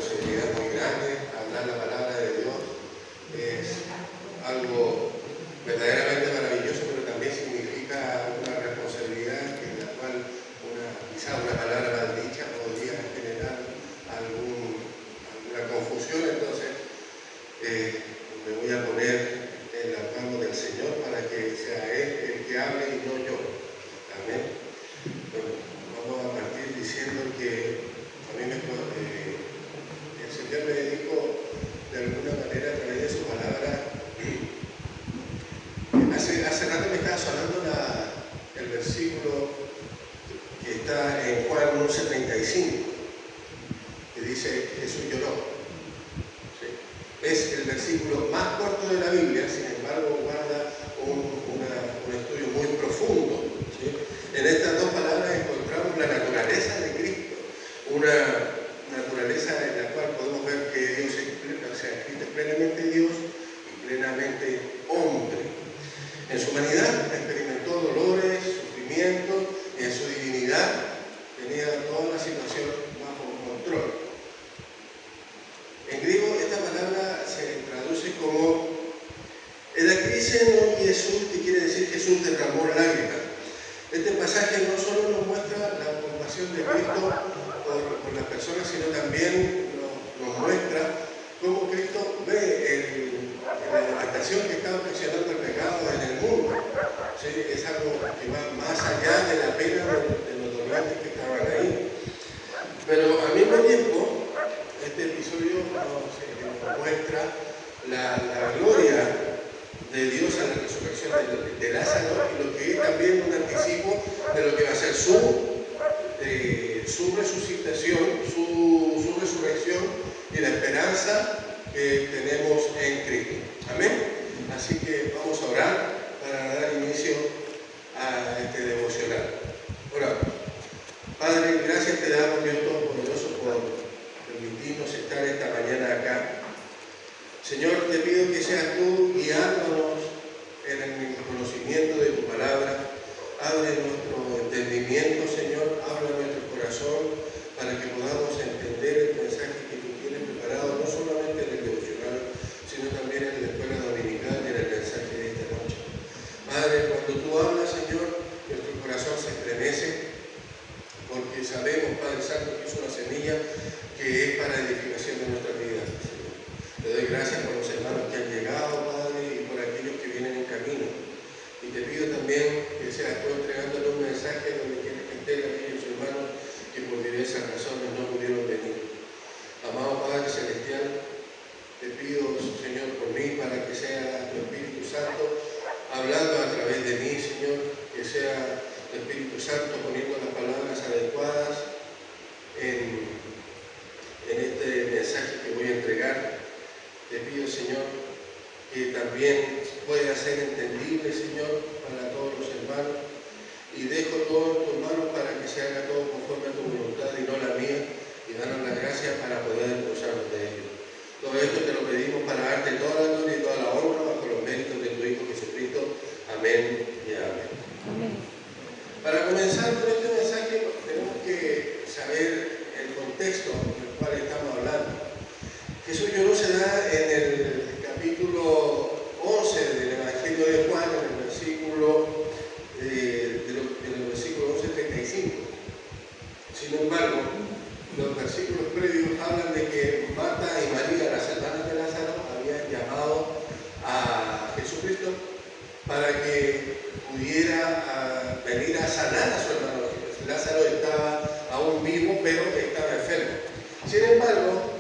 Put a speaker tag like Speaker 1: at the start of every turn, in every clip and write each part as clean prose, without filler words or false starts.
Speaker 1: responsabilidad muy grande. Hablar la palabra de Dios es algo verdaderamente maravilloso, pero también significa una responsabilidad en la cual quizá una palabra mal dicha podría generar alguna confusión. Entonces me voy a poner en las manos del Señor para que sea Él el que hable y no yo. Amén. Bueno, vamos a partir diciendo que a mí el Señor me dijo de alguna manera a través de su palabra. Hace rato me estaba sonando el versículo que está en Juan 11:35, que dice: Jesús lloró. ¿Sí? Es el versículo más corto de la Biblia, sin embargo guarda un estudio muy profundo. ¿Sí? En estas dos palabras encontramos la naturaleza de Cristo, una naturaleza en la cual podemos ver que Dios Cristo es plenamente Dios y plenamente hombre. En su humanidad experimentó dolores, sufrimientos, y en su divinidad tenía toda la situación bajo control. En griego esta palabra se traduce como «Edakriseno Jesús», que quiere decir Jesús derramó lágrimas. Este pasaje no solo nos muestra la compasión de Cristo por las personas, sino también nos muestra cómo Cristo ve la devastación que está ocasionando el pecado en el mundo. ¿Sí? Es algo que va más allá de la pena de los dolientes que estaban ahí. Pero al mismo tiempo, este episodio nos muestra la gloria de Dios a la resurrección de Lázaro, y lo que es también un anticipo de lo que va a ser su resucitación, su resurrección y la esperanza que tenemos en Cristo. Amén. Así que vamos a orar para dar inicio a este devocional. Oramos. Padre, gracias te damos, Dios Todopoderoso, por permitirnos estar esta mañana acá. Señor, te pido que seas tú guiándonos en el conocimiento de tu palabra. Abre nuestro entendimiento, Señor, habla nuestro corazón para que podamos entender el mensaje que tú tienes preparado, no solamente en el devocional, sino también en la escuela dominical y en el mensaje de esta noche. Padre, cuando tú hablas, Señor, nuestro corazón se estremece, porque sabemos, Padre Santo, que es una semilla que es para edificación de nuestra vida, Señor. Te doy gracias por los hermanos que han llegado, Padre, y por aquellos que vienen en camino. Y te pido también que seas tú entregándole un mensaje donde quieres que estén aquellos hermanos que por diversas razones no pudieron venir. Amado Padre Celestial, te pido, Señor, por mí, para que sea tu Espíritu Santo hablando a través de mí, Señor, que sea tu Espíritu Santo poniendo las palabras adecuadas en este mensaje que voy a entregar. Te pido, Señor, que también pueda ser entendible, Señor, para todos los hermanos, y dejo todo en tus manos para que se haga todo conforme a tu voluntad y no la mía, y danos la gracia para poder gozarnos de ello. Todo esto te lo pedimos para darte toda la gloria y toda la honra bajo los méritos de tu Hijo Jesucristo. Amén y amén. Amén. Para comenzar con este mensaje tenemos que saber el contexto en el cual estamos hablando. Jesús lloró se da en el capítulo 11 del Evangelio de Juan, en el versículo 11:35. Sin embargo, los versículos previos hablan de que Marta y María, las hermanas de Lázaro, habían llamado a Jesucristo para que pudiera venir a sanar a su hermano. Lázaro estaba aún vivo, pero estaba enfermo. Sin embargo,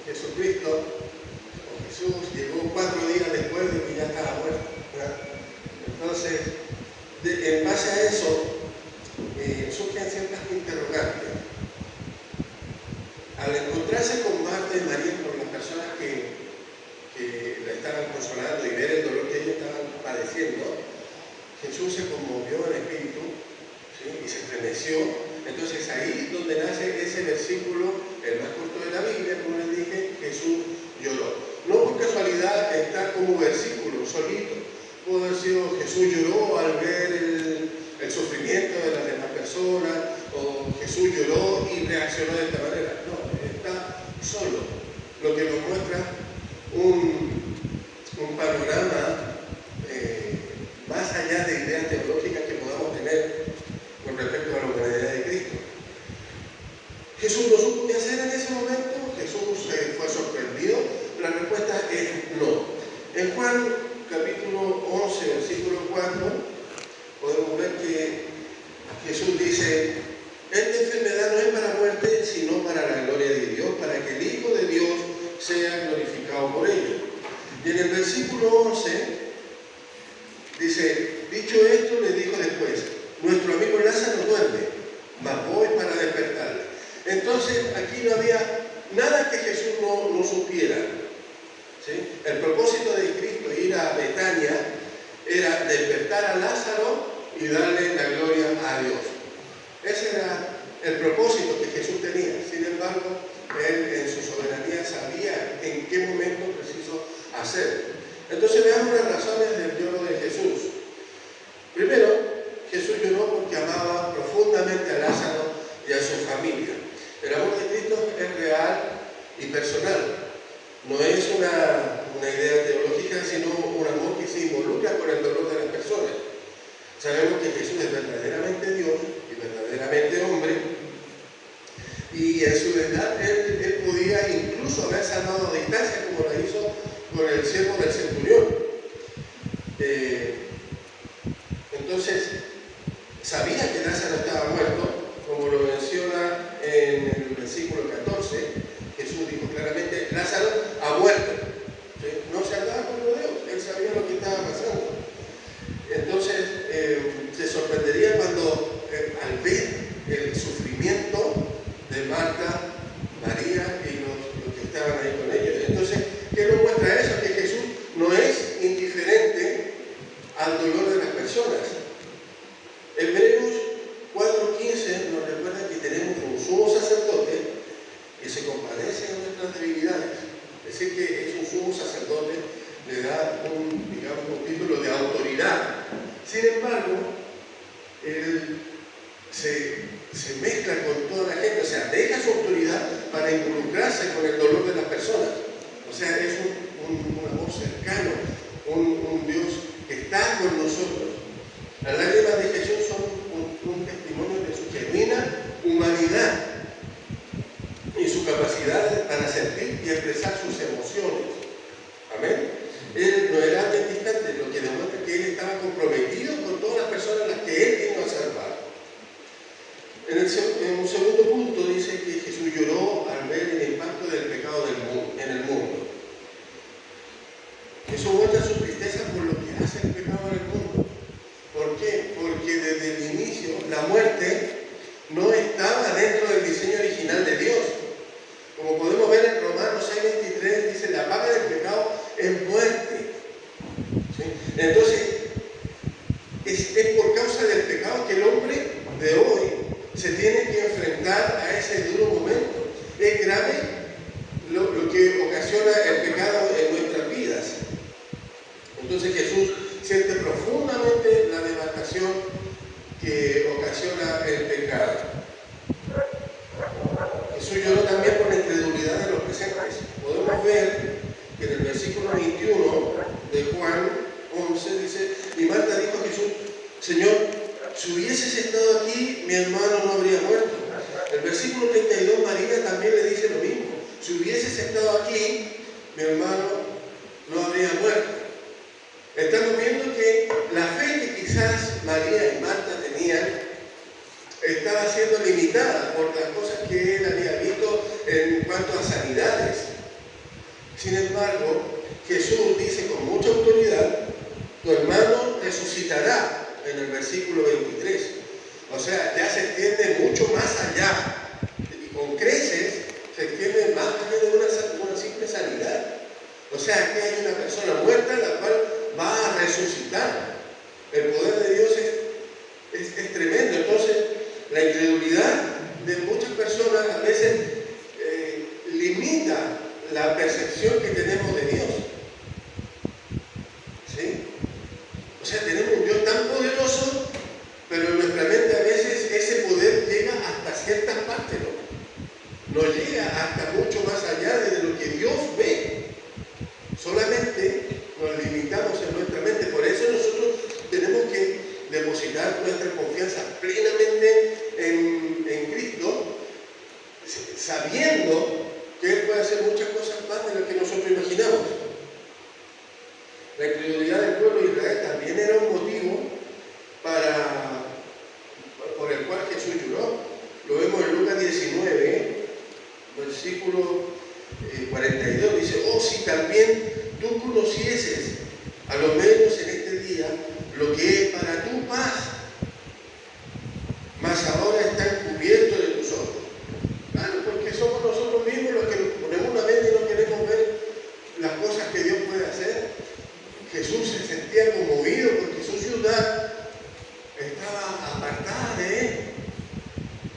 Speaker 1: Jesucristo, o Jesús, llegó 4 días después de que ya estaba muerto, ¿verdad? Entonces, en base a eso, surgen ciertas interrogantes. Al encontrarse con Marta y María, con las personas que la estaban consolando y ver el dolor que ellos estaban padeciendo, Jesús se conmovió en espíritu, ¿sí? Y se estremeció. Entonces ahí donde nace ese versículo, el más corto de la Biblia, como les dije, Jesús lloró. No por casualidad está como versículo solito. Pudo haber sido Jesús lloró al ver el sufrimiento de las demás personas, o Jesús lloró y reaccionó de esta manera. No, está solo. lo que nos muestra un panorama más allá de ideas teológicas que podamos tener con respecto a la humanidad de Cristo. Jesús no supo qué hacer en ese momento, Jesús fue sorprendido. La respuesta es no. En Juan capítulo 11, versículo 4, podemos ver que Jesús dice: esta enfermedad no es para muerte, sino para la gloria de Dios, para que el Hijo de Dios sea glorificado por ella. Y en el versículo 11 dice: dicho esto, le dijo después: nuestro amigo Lázaro duerme, mas voy para despertarle. Entonces, aquí no había nada que Jesús no supiera, ¿sí? El propósito de Cristo ir a Betania era despertar a Lázaro y darle la gloria a Dios. Ese era el propósito que Jesús tenía. Sin embargo, Él en su soberanía sabía en qué momento preciso hacer. Entonces veamos las razones del lloro de Jesús. Primero, Jesús lloró porque amaba profundamente a Lázaro y a su familia. El amor de Cristo es real y personal. No es una idea teológica, sino un amor que se involucra con el dolor de las personas. Sabemos que Jesús es verdaderamente Dios y verdaderamente hombre, y en su verdad él podía incluso haber salvado a distancia, como lo hizo con el siervo del centurión. Entonces, sabía que Lázaro estaba muerto, como lo menciona en el versículo 14. Jesús dijo claramente: Lázaro ha muerto. ¿Sí? No se andaba con rodeos, él sabía lo que estaba pasando. Entonces, se sorprendería cuando, al ver el sufrimiento de Marta, María y los que estaban ahí con ellos. Entonces, ¿qué nos muestra eso? Que Jesús no es indiferente al dolor de las personas. Hebreos 4:15 nos recuerda que tenemos un sumo sacerdote que se compadece de nuestras debilidades. Es decir, que es un sumo sacerdote, le da un título de autoridad. Sin embargo, él se mezcla con toda la gente, o sea, deja su autoridad para involucrarse con el dolor de las personas. O sea, es un amor cercano, un Dios que está con nosotros. Las lágrimas de Jesús son un testimonio de su genuina humanidad y su capacidad para sentir y expresar sus emociones. Amén. Él no era alguien distante, lo que demuestra que él estaba comprometido con todas las personas a las que él vino a salvar. En un segundo punto dice que Jesús lloró al ver el impacto del pecado en el mundo. Eso muestra su tristeza por lo que hace el pecado en el mundo. ¿Por qué? Porque desde el inicio la muerte no estaba dentro del diseño original de Dios. Como podemos ver en Romanos 6:23, dice: la paga del pecado es muerte. ¿Sí? Entonces, es por causa del pecado que el hombre de hoy se tiene que enfrentar a ese duro momento. Es grave lo que ocasiona el pecado en nuestras vidas. Entonces Jesús siente profundamente la devastación que ocasiona el pecado. Jesús lloró también por la incredulidad de los presentes. Podemos ver que en el versículo 21 de Juan 11 dice: y Marta dijo a Jesús: Señor, si hubieses estado aquí, mi hermano no habría muerto. El versículo 32, María también le dice lo mismo: si hubieses estado aquí, mi hermano no habría muerto. Estamos viendo que la fe que quizás María y Marta tenían estaba siendo limitada por las cosas que él había visto en cuanto a sanidades. Sin embargo, Jesús dice con mucha autoridad: tu hermano resucitará, en el versículo 23. O sea, ya se extiende mucho más allá. Y con creces se extiende más allá de una simple sanidad. O sea, que hay una persona muerta la cual va a resucitar. El poder de Dios es tremendo. Entonces, la incredulidad de muchas personas a veces limita la percepción que tenemos de Dios. ¿Sí? O sea, tenemos un Dios tan poderoso, pero en nuestra mente a veces ese poder llega hasta ciertas partes, ¿no? No llega llega hasta mucho más allá de lo que Dios ve. Solamente nos limitamos en nuestra mente. Por eso nosotros tenemos que depositar nuestra confianza plenamente en Cristo, sabiendo que Él puede hacer muchas cosas más de lo que nosotros imaginamos. La incredulidad del pueblo de Israel también era un motivo por el cual Jesús lloró. Lo vemos en Lucas 19, versículo 42. Dice: oh, si también tú conocieses, a lo menos en este día, lo que es para tu paz, mas ahora está encubierto de tus ojos. Claro, porque somos nosotros mismos los que ponemos una venda y no queremos ver las cosas que Dios puede hacer. Jesús se sentía conmovido porque su ciudad estaba apartada de Él.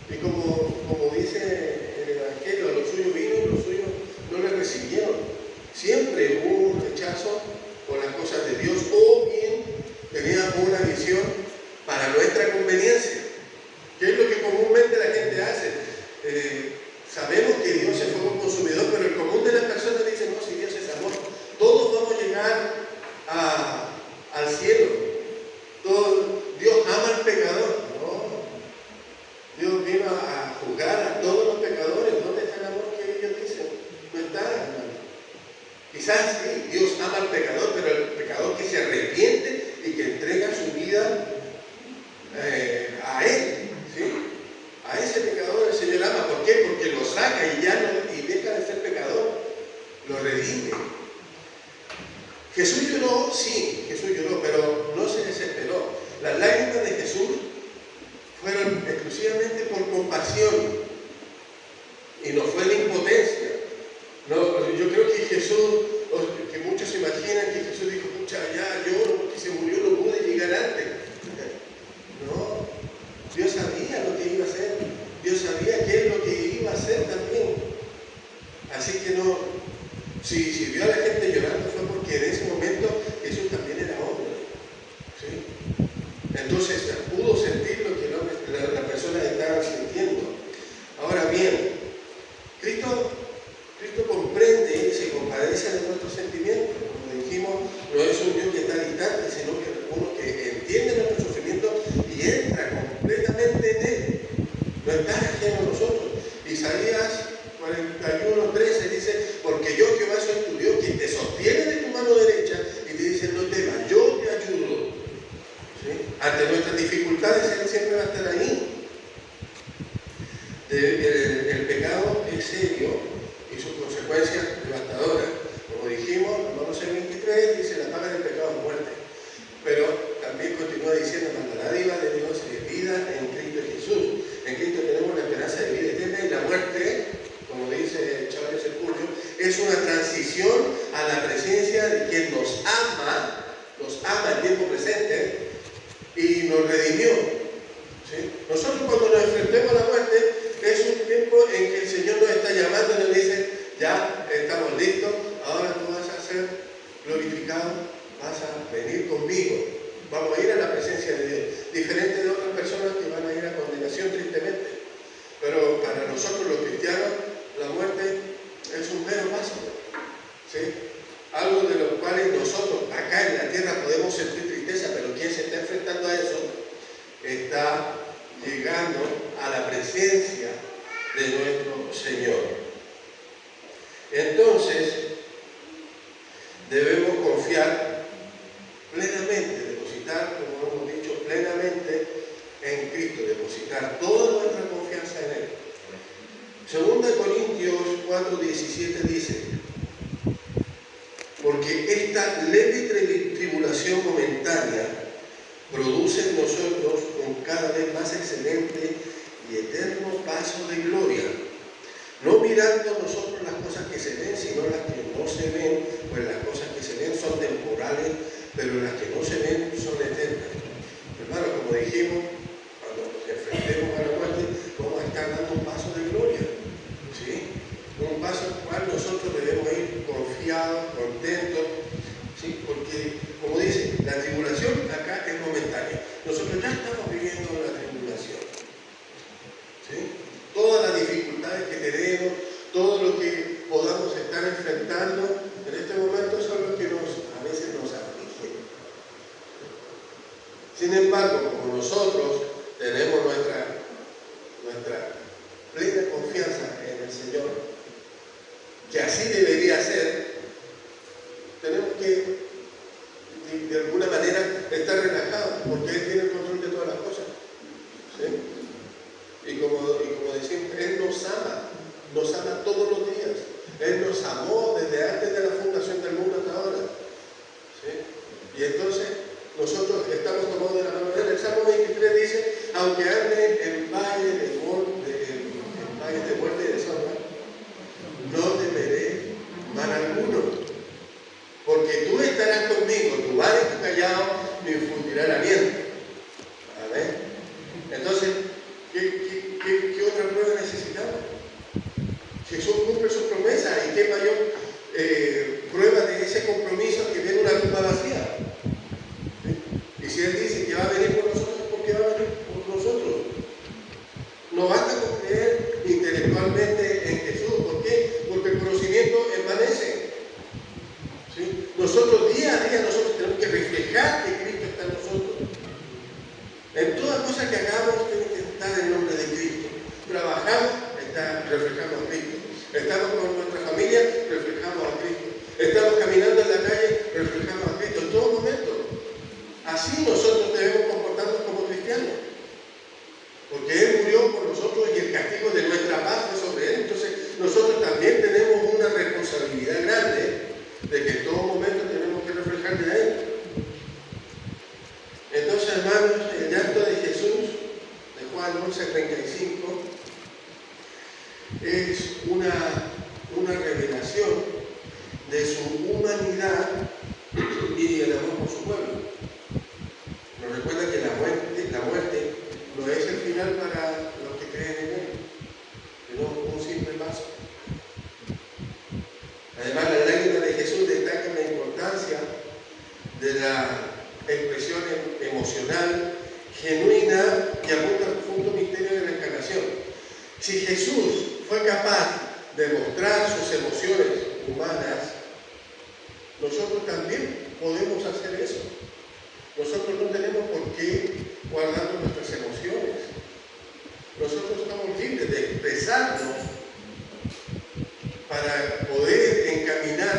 Speaker 1: Y como dice el Evangelio, los suyos vino y los suyos no le recibieron. Siempre hubo un rechazo por las cosas de Dios, o bien teníamos una visión para nuestra conveniencia. ¿Qué es lo que comúnmente la gente hace? Sabemos que Dios es fuego consumidor, pero el común de las personas dice: no, si Dios es amor, todos vamos a llegar al cielo. Dios ama al pecador. No, Dios vino a juzgar a todos los pecadores. ¿Dónde está el amor que ellos dicen? No está, hermano. Quizás sí, Dios ama al pecador, pero el pecador que se arrepiente y que entrega su vida a Él, ¿sí? A ese pecador el Señor ama. ¿Por qué? Porque lo saca y deja de ser pecador, lo redime. Jesús lloró, sí, Jesús lloró, pero no se desesperó. Las lágrimas de Jesús fueron exclusivamente por compasión y no fue de impotencia. No, yo creo que Jesús, que muchos imaginan que Jesús dijo: pucha, ya lloro porque se murió, no pude llegar antes. No, Dios sabía lo que iba a hacer, Dios sabía qué es lo que iba a hacer también. Así que no, si vio a la gente llorando fue porque en ese momento Jesús también era hombre, ¿sí? Entonces pudo sentir lo que la persona estaba sintiendo. Ahora bien, Cristo comprende y se compadece de nuestros sentimientos. Como dijimos, no es un Dios que está distante, sino que uno que entiende nuestro sufrimiento y entra completamente en Él. No está ajeno a nosotros. Isaías 41:13 dice: porque yo, Jehová, soy tu Dios, quien te sostiene de tu mano derecha, y te dice: no temas, yo te ayudo. ¿Sí? Ante nuestras dificultades, Él siempre va a estar ahí. El pecado es serio y sus consecuencias devastadoras. Como dijimos, Romanos 6:23 dice: la paga del pecado es muerte. Pero también continúa diciendo: la dádiva de Dios es vida en Cristo Jesús. En Cristo tenemos la esperanza de vida eterna, y la muerte, como dice Charles Sepulvio, es una transición a la presencia de quien nos ama en tiempo presente y nos redimió. ¿Sí? Nosotros, cuando nos enfrentemos a la muerte, es un tiempo en que el Señor nos está llamando y nos dice: ya estamos listos, ahora tú vas a ser glorificado, vas a venir conmigo, vamos a ir a la presencia de Dios. Diferente de otras personas que van a ir a condenación, tristemente. Pero para nosotros los cristianos, la muerte es un mero paso, ¿sí? Algo de lo cual nosotros acá en la tierra podemos sentir tristeza, pero quien se está enfrentando a eso está llegando a la presencia de nuestro Señor. Entonces, debemos confiar plenamente, depositar, como hemos dicho, plenamente en Cristo, depositar toda nuestra confianza en Él. 2 Corintios 4:17 dice: porque esta leve tribulación momentánea produce en nosotros un cada vez más excelente y eterno paso de gloria, no mirando nosotros las cosas que se ven, sino las que no se ven, pues las cosas que se ven son temporales, pero las que no se ven son eternas. Hermano, como dijimos, cuando nos enfrentemos a la muerte, vamos a estar dando un paso de gloria, ¿sí? Un paso al cual nosotros debemos ir confiados, contentos, ¿sí? Porque, como dice, la tribulación acá es momentánea. Nosotros ya estamos viviendo la tribulación, ¿sí? Todas las dificultades que tenemos, así debería ser, tenemos que de alguna manera estar relajados, porque Él tiene el control de todas las cosas. ¿Sí? Y como decimos, Él nos ama todos los días. Él nos amó desde antes de la fundación del mundo hasta ahora. ¿Sí? Y entonces nosotros estamos tomados de la mano de Él. El Salmo 23 dice, aunque ande en valle de muerte y de sombra, no temeré mal alguno, porque tú estarás conmigo, tu vara y tu callado me infundirán aliento. Amén. Entonces, ¿qué otra prueba necesitamos? Jesús cumple su promesa, y qué mayor prueba de ese compromiso que viene una tumba vacía. ¿Sí? Y si Él dice que va a venir por nosotros, ¿por qué va a venir por nosotros? No basta con creer intelectualmente en Jesús. ¿Por qué? Porque el conocimiento envanece. ¿Sí? Nosotros día a día tenemos que reflejar que Cristo está en nosotros. En toda cosa que hagamos tiene que estar en nombre de Cristo. Trabajamos, reflejamos a Cristo. Estamos con nuestra familia, reflejamos a Cristo. Estamos caminando en la calle, reflejamos a Cristo. En todo momento. Así nosotros debemos comportarnos como cristianos. Porque Él murió por nosotros y el castigo de nuestra paz fue sobre Él. Entonces nosotros también tenemos una responsabilidad grande de que en todo momento tenemos que reflejarle a Él. Entonces, hermanos, el llanto de Jesús, de Juan 11:35, es una revelación de su humanidad y el amor por su pueblo. Nos recuerda que la muerte no es el final para los que creen en Él, sino un simple paso. Además, las lágrimas de Jesús destacan la importancia de la expresión emocional genuina que apunta al profundo misterio de la encarnación. Si Jesús fue capaz de mostrar sus emociones humanas, nosotros también podemos hacer eso. Nosotros no tenemos por qué guardar nuestras emociones. Nosotros estamos libres de expresarnos para poder encaminar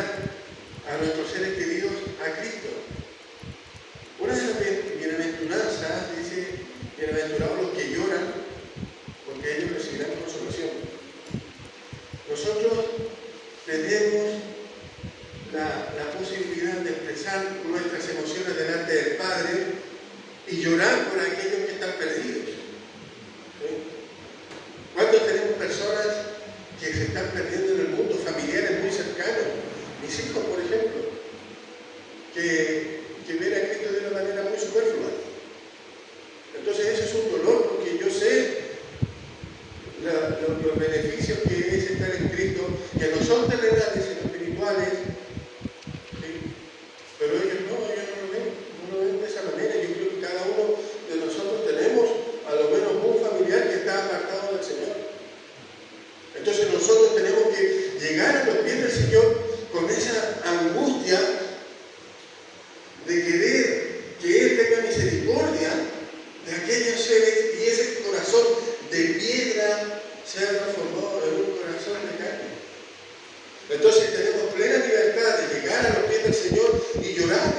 Speaker 1: a nuestros seres queridos a Cristo. Una de las bienaventuranzas dice, bienaventurados los que lloran, porque ellos recibirán consolación. Nosotros tenemos la posibilidad de expresar nuestras emociones delante del Padre y llorar por aquellos que están perdidos. ¿Sí? ¿Cuántos tenemos personas que se están perdiendo en el mundo, familiares muy cercanos? Mis hijos, por ejemplo, que ven a Cristo de una manera muy superflua. Entonces ese es un dolor, porque yo sé los beneficios que es estar en Cristo, que no son terrenales sino espirituales. ¿Sí? Pero ellos no lo ven de esa manera. Yo creo que cada uno de nosotros tenemos a lo menos un familiar que está apartado del Señor. Entonces nosotros tenemos que llegar a los pies del Señor con esa angustia de querer que Él tenga misericordia de aquellos seres y ese corazón de piedra sea transformado en un corazón de carne. Entonces tenemos plena libertad de llegar a los pies del Señor y llorar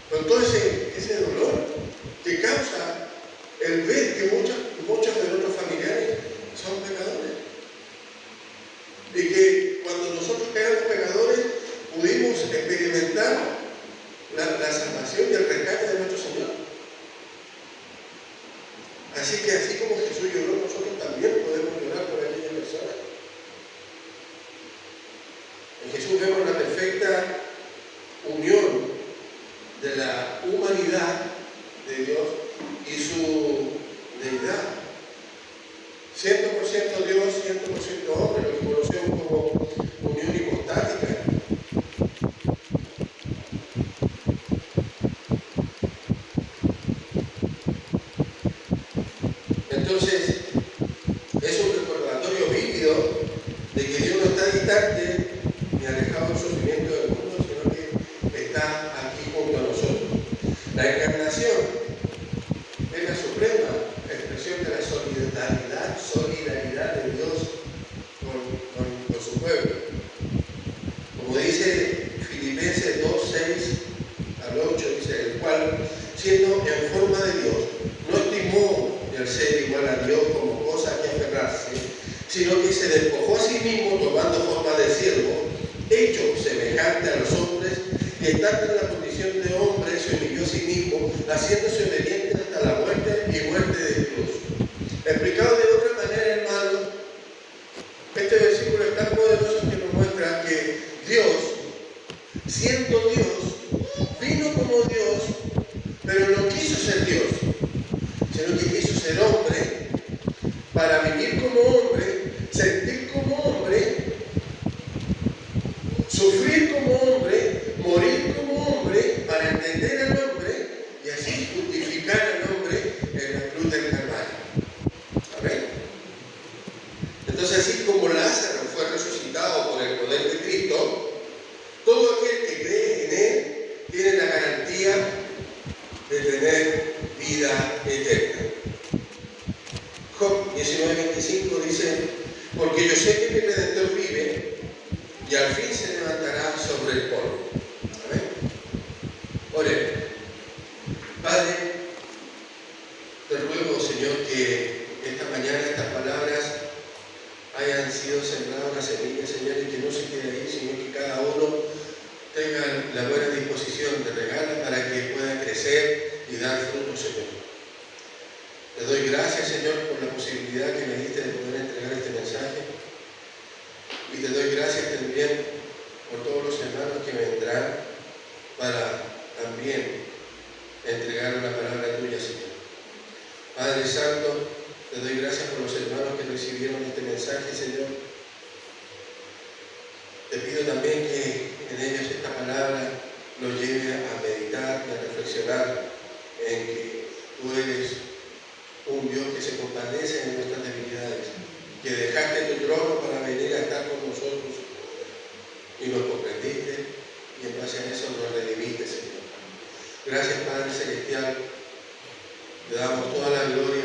Speaker 1: con todo ese dolor que causa el ver que muchos de nuestros familiares son pecadores. Y que cuando nosotros éramos pecadores pudimos experimentar la salvación y el rescate de nuestro Señor. Así que así como Jesús lloró, nosotros también podemos llorar por aquella persona. En Jesús vemos la perfecta unión de la humanidad de Dios y su deidad. 100% Dios, 100% hombre, lo que conocemos como unión hipostática. Entonces, es un recordatorio vívido de que Dios no está distante ni alejado del sufrimiento del mundo, sino que está aquí junto a nosotros. La encarnación es la suprema expresión de la solidaridad de Dios sino que se despojó a sí mismo tomando forma de siervo, hecho semejante a los hombres, y estando en la condición de hombre, se humilló a sí mismo, haciéndose obediente hasta la muerte y muerte de cruz. Explicado de otra manera, hermano, este versículo es tan poderoso que nos muestra que Dios, siendo Dios, vino como Dios, pero no quiso ser Dios, sino que quiso ser hombre, para vivir como hombre, sentir como hombre, sufrir como hombre, morir como hombre, para entender al hombre y así justificar al hombre en la cruz del Calvario. Amén. Entonces, así como Lázaro fue resucitado por el poder de Cristo, todo aquel que cree en Él tiene la garantía de tener vida eterna. Job 19:25 dice: porque yo sé que mi Redentor vive y al fin se levantará sobre el polvo. Amén. Oremos. Padre, te ruego, Señor, que esta mañana estas palabras hayan sido sembradas una semilla, Señor, y que no se quede ahí, sino que cada uno tenga la buena disposición de regarla para que pueda crecer y dar fruto, Señor. Te doy gracias, Señor, por la posibilidad que me diste de poder entregar este mensaje. Y te doy gracias también por todos los hermanos que vendrán para también entregar una palabra tuya, Señor. Padre Santo, te doy gracias por los hermanos que recibieron este mensaje, Señor. Te pido también que en ellos esta palabra los lleve a meditar y a reflexionar en que tú eres un Dios que se compadece en nuestras debilidades, que dejaste tu trono para venir a estar con nosotros y nos comprendiste y en base a eso nos redimiste, Señor. Gracias, Padre Celestial. Te damos toda la gloria